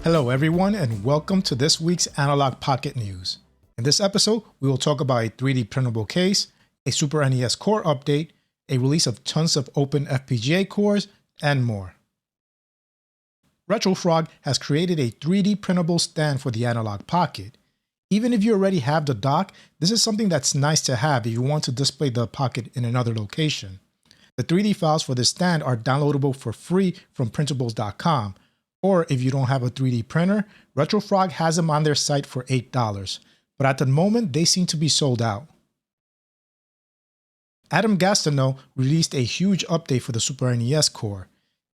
Hello everyone and welcome to this week's Analogue Pocket News. In this episode, we will talk about a 3D printable case, a Super NES Core update, a release of tons of open FPGA cores, and more. RetroFrog has created a 3D printable stand for the Analogue Pocket. Even if you already have the dock, this is something that's nice to have if you want to display the Pocket in another location. The 3D files for this stand are downloadable for free from printables.com. Or if you don't have a 3D printer, RetroFrog has them on their site for $8, but at the moment they seem to be sold out. Adam Gastineau released a huge update for the Super NES Core.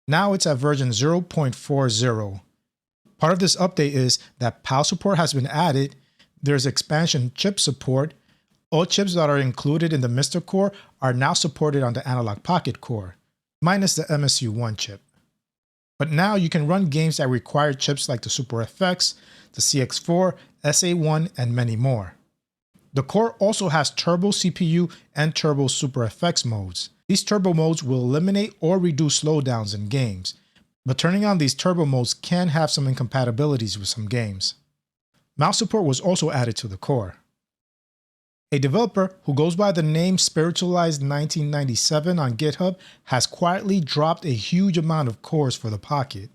Now it's at version 0.40. Part of this update is that PAL support has been added, there's expansion chip support, all chips that are included in the Mr. Core are now supported on the Analogue Pocket Core, minus the MSU1 chip. But now you can run games that require chips like the Super FX, the CX4, SA1, and many more. The core also has Turbo CPU and Turbo Super FX modes. These turbo modes will eliminate or reduce slowdowns in games, but turning on these turbo modes can have some incompatibilities with some games. Mouse support was also added to the core. A developer who goes by the name Spiritualized1997 on GitHub has quietly dropped a huge amount of cores for the Pocket.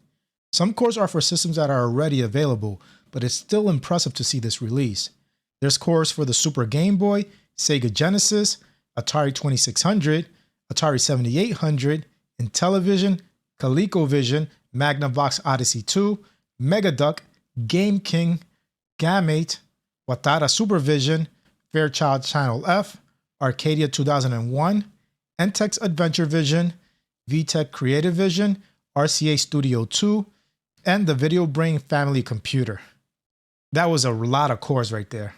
Some cores are for systems that are already available, but it's still impressive to see this release. There's cores for the Super Game Boy, Sega Genesis, Atari 2600, Atari 7800, Intellivision, ColecoVision, Magnavox Odyssey 2, Megaduck, Game King, Gamate, Watara Supervision, Fairchild Channel F, Arcadia 2001, Entex Adventure Vision, VTech Creative Vision, RCA Studio 2, and the Video Brain Family Computer. That was a lot of cores right there.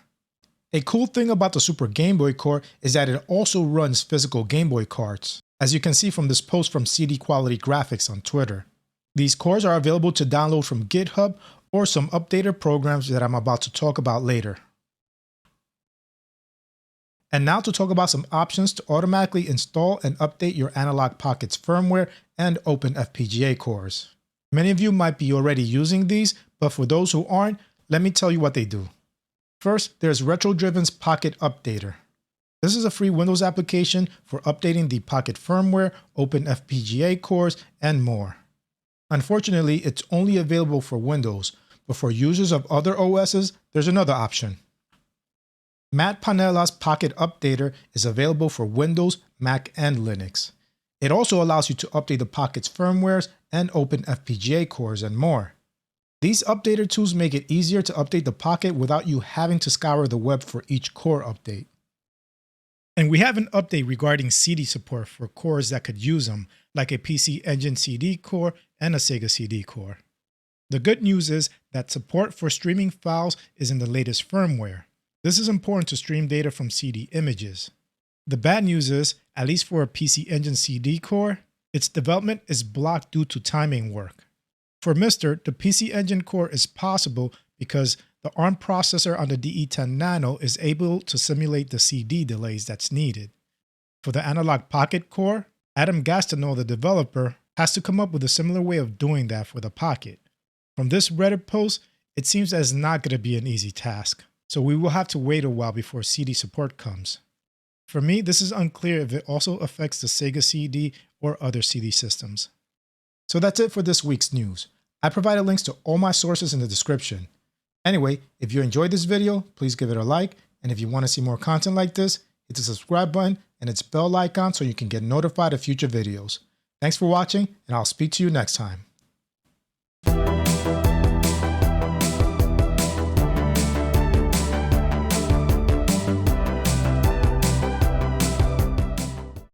A cool thing about the Super Game Boy core is that it also runs physical Game Boy cards, as you can see from this post from CD Quality Graphics on Twitter. These cores are available to download from GitHub or some updated programs that I'm about to talk about later. And now to talk about some options to automatically install and update your Analogue Pocket's firmware and open FPGA cores. Many of you might be already using these, but for those who aren't, let me tell you what they do. First, there's RetroDriven's Pocket Updater. This is a free Windows application for updating the Pocket firmware, open FPGA cores, and more. Unfortunately, it's only available for Windows, but for users of other OSs, there's another option. Matt Panella's Pocket Updater is available for Windows, Mac, and Linux. It also allows you to update the Pocket's firmwares and open FPGA cores and more. These updater tools make it easier to update the Pocket without you having to scour the web for each core update. And we have an update regarding CD support for cores that could use them, like a PC Engine CD core and a Sega CD core. The good news is that support for streaming files is in the latest firmware. This is important to stream data from CD images. The bad news is, at least for a PC Engine CD core, its development is blocked due to timing work. For Mr., the PC Engine core is possible because the ARM processor on the DE10 Nano is able to simulate the CD delays that's needed. For the Analogue Pocket core, Adam Gastineau, the developer, has to come up with a similar way of doing that for the Pocket. From this Reddit post, it seems that it's not going to be an easy task. So we will have to wait a while before CD support comes. For me, this is unclear if it also affects the Sega CD or other CD systems. So that's it for this week's news. I provided links to all my sources in the description. Anyway, if you enjoyed this video, please give it a like, and if you want to see more content like this, hit the subscribe button and its bell icon so you can get notified of future videos. Thanks for watching, and I'll speak to you next time.